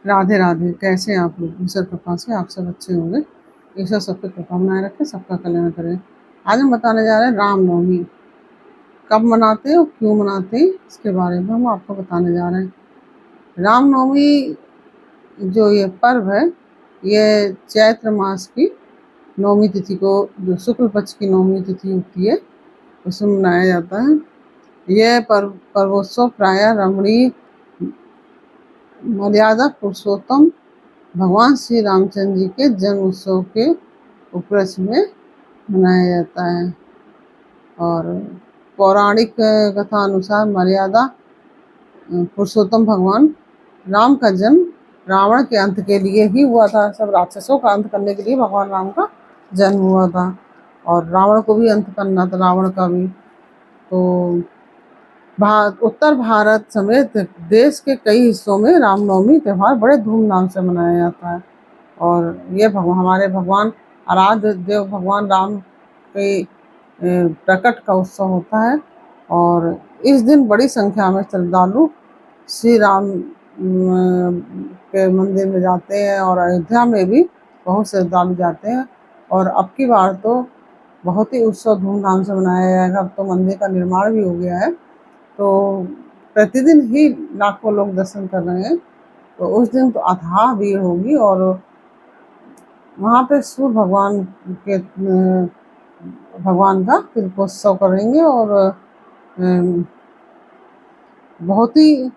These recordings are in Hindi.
राधे राधे। कैसे हैं आप लोग? ईश्वर कृपा से आप सब अच्छे होंगे। ईश्वर सबकी कृपा बनाए रखे, सबका कल्याण करे। आज हम बताने जा रहे हैं रामनवमी। कब मनाते हैं और क्यों मनाते हैं, इसके बारे में हम आपको बताने जा रहे हैं। रामनवमी जो ये पर्व है, ये चैत्र मास की नौमी तिथि को, जो शुक्ल पक्ष की नौमी तिथि होती है, उसमें मनाया जाता है। यह पर्वोत्सव प्रायः रमणीय मर्यादा पुरुषोत्तम भगवान श्री रामचंद्र जी के जन्म उत्सव के उपलक्ष्य में मनाया जाता है। और पौराणिक कथा अनुसार मर्यादा पुरुषोत्तम भगवान राम का जन्म रावण के अंत के लिए ही हुआ था। सब राक्षसों का अंत करने के लिए भगवान राम का जन्म हुआ था, और रावण को भी अंत करना था, रावण का भी। तो उत्तर भारत समेत देश के कई हिस्सों में रामनवमी त्यौहार बड़े धूमधाम से मनाया जाता है। और ये हमारे भगवान, आराध्य देव भगवान राम के प्रकट का उत्सव होता है। और इस दिन बड़ी संख्या में श्रद्धालु श्री राम के मंदिर में जाते हैं, और अयोध्या में भी बहुत श्रद्धालु जाते हैं। और अब की बार तो बहुत ही उत्सव धूमधाम से मनाया जाएगा। अब तो मंदिर का निर्माण भी हो गया है, तो प्रतिदिन ही लाखों लोग दर्शन कर रहे हैं। तो उस दिन तो अथाह भीड़ होगी, और वहाँ पे सूर्य भगवान के भगवान का तिलकोत्सव करेंगे। और बहुत ही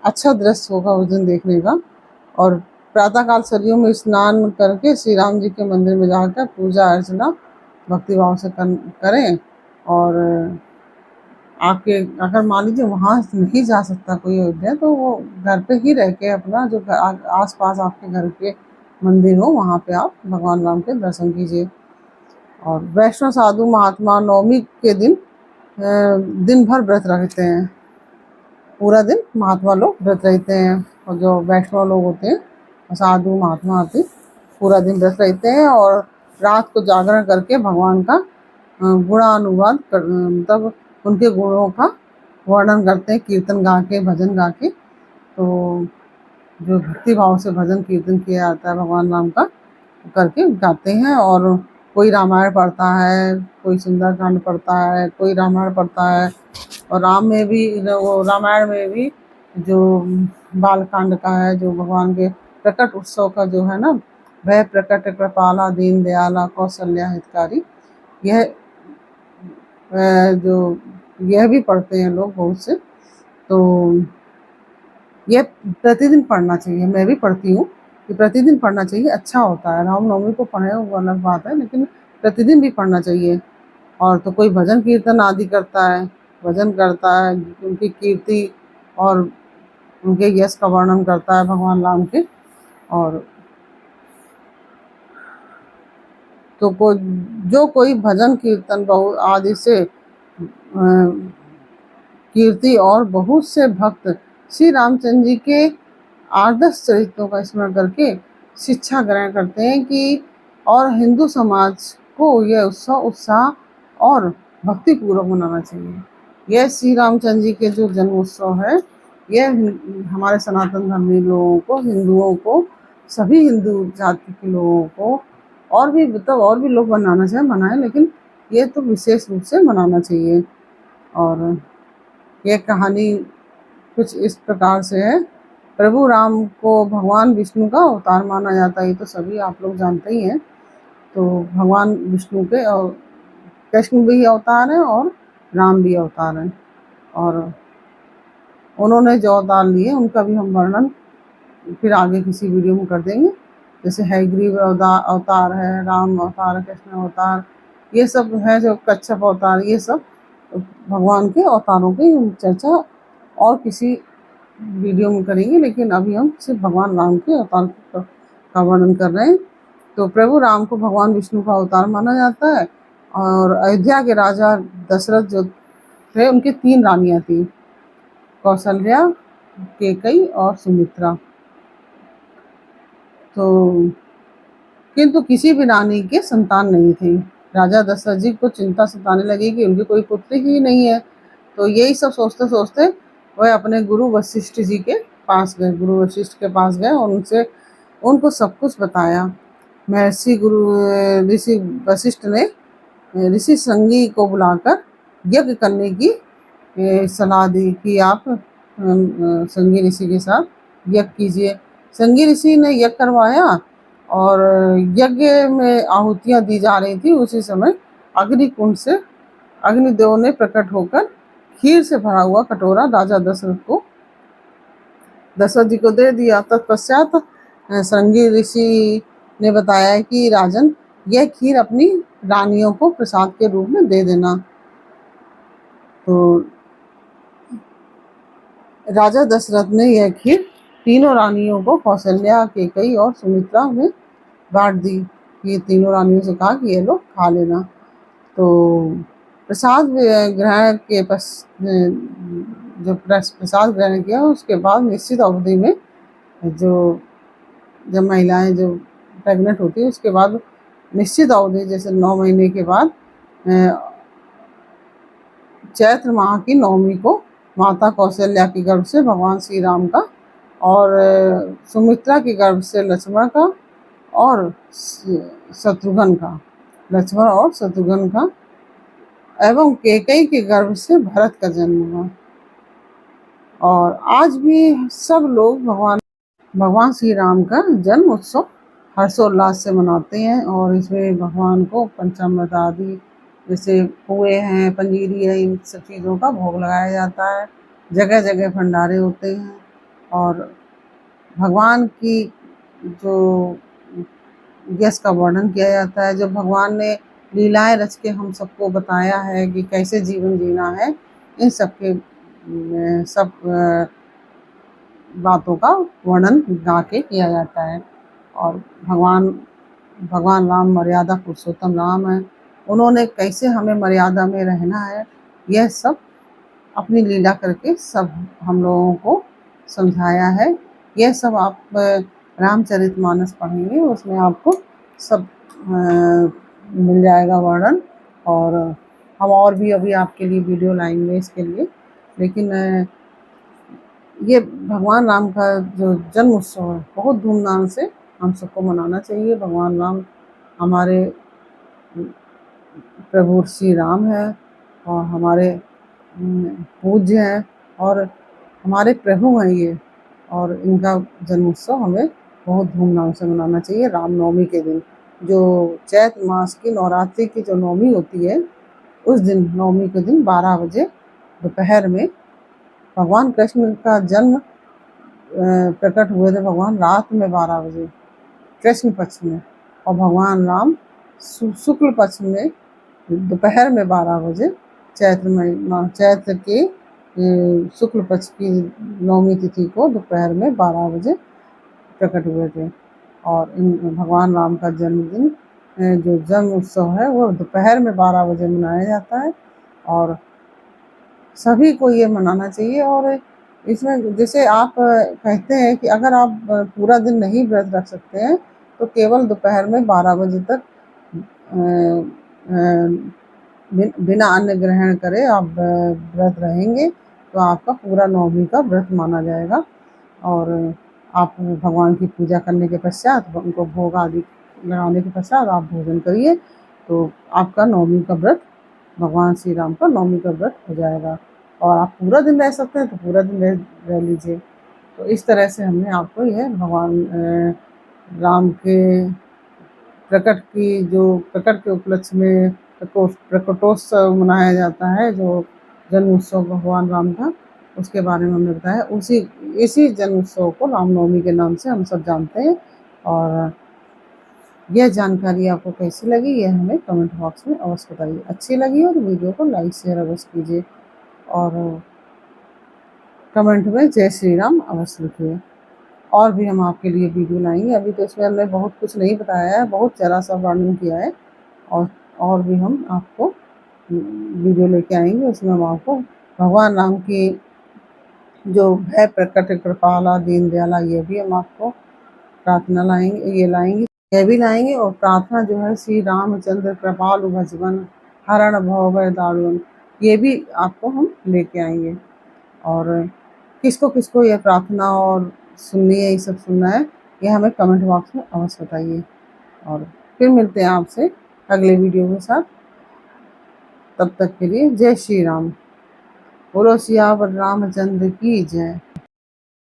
अच्छा दृश्य होगा उस दिन देखने का। और प्रातःकाल सरयू में स्नान करके श्री राम जी के मंदिर में जाकर पूजा अर्चना भक्तिभाव से करें। और आपके अगर मान लीजिए वहाँ नहीं जा सकता कोई अयोध्या, तो वो घर पे ही रह के अपना जो आस पास आपके घर के मंदिर हो, वहाँ पे आप भगवान राम के दर्शन कीजिए। और वैष्णव साधु महात्मा नवमी के दिन दिन भर व्रत रखते हैं। पूरा दिन महात्मा लोग व्रत रहते हैं, और जो वैष्णव लोग होते हैं, साधु महात्मा आते, पूरा दिन व्रत रहते हैं। और रात को जागरण करके भगवान का गुणानुवाद मतलब उनके गुणों का वर्णन करते हैं, कीर्तन गा के, भजन गा के। तो जो भक्ति भाव से भजन कीर्तन किया जाता है भगवान राम का, करके गाते हैं। और कोई रामायण पढ़ता है, कोई सुंदरकांड पढ़ता है, कोई रामायण पढ़ता है। और रामायण में भी जो बालकांड का है, जो भगवान के प्रकट उत्सव का जो है ना, वह प्रकट कृपाला दीन दयाला कौशल्या हितकारी, यह भी पढ़ते हैं लोग बहुत से। तो यह प्रतिदिन पढ़ना चाहिए, मैं भी पढ़ती हूँ कि प्रतिदिन पढ़ना चाहिए, अच्छा होता है। रामनवमी को पढ़े वो अलग बात है, लेकिन प्रतिदिन भी पढ़ना चाहिए। और तो कोई भजन कीर्तन आदि करता है, भजन करता है, उनकी कीर्ति और उनके यश का वर्णन करता है भगवान राम के। और तो कोई भजन कीर्तन बहुत आदि से कीर्ति और बहुत से भक्त श्री रामचंद्र जी के आदर्श चरित्रों का स्मरण करके शिक्षा ग्रहण करते हैं कि और हिंदू समाज को यह उत्सव उत्साह और भक्ति पूर्वक मनाना चाहिए। यह श्री रामचंद्र जी के जो जन्म उत्सव है, यह हमारे सनातन धर्मी लोगों को, हिंदुओं को, सभी हिंदू जाति के लोगों को, और भी लोग मनाना चाहे मनाएं, लेकिन ये तो विशेष रूप से मनाना चाहिए। और यह कहानी कुछ इस प्रकार से है। प्रभु राम को भगवान विष्णु का अवतार माना जाता है, ये तो सभी आप लोग जानते ही हैं। तो भगवान विष्णु के और कृष्ण भी अवतार हैं, और राम भी अवतार हैं। और उन्होंने जो अवतार लिए उनका भी हम वर्णन फिर आगे किसी वीडियो में कर देंगे। जैसे हयग्रीव अवतार है, राम अवतार, कृष्ण अवतार, ये सब है, जो कच्छप अवतार, ये सब भगवान के अवतारों की हम चर्चा और किसी वीडियो में करेंगे। लेकिन अभी हम सिर्फ भगवान राम के अवतार का वर्णन कर रहे हैं। तो प्रभु राम को भगवान विष्णु का अवतार माना जाता है। और अयोध्या के राजा दशरथ जो थे, उनकी 3 रानियां थी, कौशल्या, कैकेयी और सुमित्रा। तो किंतु किसी भी रानी के संतान नहीं थी। राजा दशरथ जी को चिंता सताने लगी कि उनकी कोई पुत्र ही नहीं है। तो यही सब सोचते सोचते वह अपने गुरु वशिष्ठ जी के पास गए, गुरु वशिष्ठ के पास गए और उनसे उनको सब कुछ बताया। महर्षि ऋषि वशिष्ठ ने ऋषि श्रृंगी को बुलाकर यज्ञ करने की सलाह दी कि आप श्रृंगी ऋषि के साथ यज्ञ कीजिए। श्रृंगी ऋषि ने यज्ञ करवाया और यज्ञ में आहुतियां दी जा रही थी। उसी समय अग्निकुंड से अग्निदेव ने प्रकट होकर खीर से भरा हुआ कटोरा राजा दशरथ जी को दे दिया। तत्पश्चात श्रृंगी ऋषि ने बताया कि राजन, यह खीर अपनी रानियों को प्रसाद के रूप में दे देना। तो राजा दशरथ ने यह खीर तीनों रानियों को, कौशल्या, कैकेयी और सुमित्रा में बांट दी। ये तीनों रानियों से कहा कि ये लोग खा लेना। तो प्रसाद ग्रहण के जब प्रसाद ग्रहण किया उसके बाद निश्चित अवधि में जब महिलाएं जो प्रेग्नेंट होती है उसके बाद निश्चित अवधि जैसे 9 महीने के बाद चैत्र माह की नवमी को माता कौशल्या के गर्भ से भगवान श्री राम का और सुमित्रा के गर्भ से लक्ष्मण का और शत्रुघ्न का एवं कैकेयी के गर्भ से भरत का जन्म हुआ। और आज भी सब लोग भगवान श्री राम का जन्म उत्सव हर्षोल्लास से मनाते हैं और इसमें भगवान को पंचामृत आदि जैसे पुए हैं, पंजीरी है, इन सब चीज़ों का भोग लगाया जाता है। जगह जगह भंडारे होते हैं और भगवान की जो यश का वर्णन किया जाता है। जो भगवान ने लीलाएं रच के हम सबको बताया है कि कैसे जीवन जीना है, इन सब बातों का वर्णन गा के किया जाता है। और भगवान राम मर्यादा पुरुषोत्तम राम है। उन्होंने कैसे हमें मर्यादा में रहना है, यह सब अपनी लीला करके सब हम लोगों को समझाया है। यह सब आप रामचरितमानस पढ़ेंगे, उसमें आपको सब मिल जाएगा वर्णन। और हम और भी अभी आपके लिए वीडियो लाएंगे इसके लिए। लेकिन ये भगवान राम का जो जन्म उत्सव है बहुत धूमधाम से हम सबको मनाना चाहिए। भगवान राम हमारे प्रभु श्री राम है और हमारे पूज्य हैं और हमारे प्रभु हैं ये। और इनका जन्म उत्सव हमें बहुत धूमधाम से मनाना चाहिए। रामनवमी के दिन, जो चैत्र मास की नवरात्रि की जो नवमी होती है, उस दिन नवमी के दिन 12 बजे दोपहर में भगवान कृष्ण का जन्म प्रकट हुए थे। भगवान रात में 12 बजे कृष्ण पक्ष में और भगवान राम शुक्ल पक्ष में दोपहर में 12 बजे चैत्र के शुक्ल पक्ष की नवमी तिथि को दोपहर में 12 बजे प्रकट हुए थे। और इन भगवान राम का जन्मदिन जो जन्म उत्सव है वो दोपहर में 12 बजे मनाया जाता है और सभी को ये मनाना चाहिए। और इसमें जैसे आप कहते हैं कि अगर आप पूरा दिन नहीं व्रत रख सकते हैं तो केवल दोपहर में 12 बजे तक बिना अन्न ग्रहण करे आप व्रत रहेंगे तो आपका पूरा नवमी का व्रत माना जाएगा। और आप भगवान की पूजा करने के पश्चात उनको भोग आदि लगाने के पश्चात आप भोजन करिए तो आपका नवमी का व्रत, भगवान श्री राम का नवमी का व्रत हो जाएगा। और आप पूरा दिन रह सकते हैं तो पूरा दिन रह लीजिए। तो इस तरह से हमने आपको यह भगवान राम के प्रकट के उपलक्ष्य में प्रकटोत्सव मनाया जाता है, जो जन्म उत्सव भगवान राम का, उसके बारे में हमने बताया। इसी जन्म उत्सव को रामनवमी के नाम से हम सब जानते हैं। और यह जानकारी आपको कैसी लगी यह हमें कमेंट बॉक्स में अवश्य बताइए। अच्छी लगी हो तो वीडियो को लाइक शेयर अवश्य कीजिए और कमेंट में जय श्री राम अवश्य लिखिए। और भी हम आपके लिए वीडियो लाएंगे। अभी तो इसमें हमने बहुत कुछ नहीं बताया है, बहुत जरा सा वर्णन किया है। और भी हम आपको वीडियो लेके आएंगे, उसमें हम आपको भगवान राम की जो भय प्रकट कृपाला दीन दयाला, ये भी हम आपको प्रार्थना यह भी लाएंगे। और प्रार्थना जो है श्री रामचंद्र कृपालु भजवन हरण भव भय दारुण, ये भी आपको हम लेके आएंगे। और किसको किसको ये प्रार्थना और सुननी है, ये सब सुनना है, ये हमें कमेंट बॉक्स में अवश्य बताइए। और फिर मिलते हैं आपसे अगले वीडियो के साथ। तब तक के लिए जय श्री राम। बोलो सियावर रामचंद्र की जय।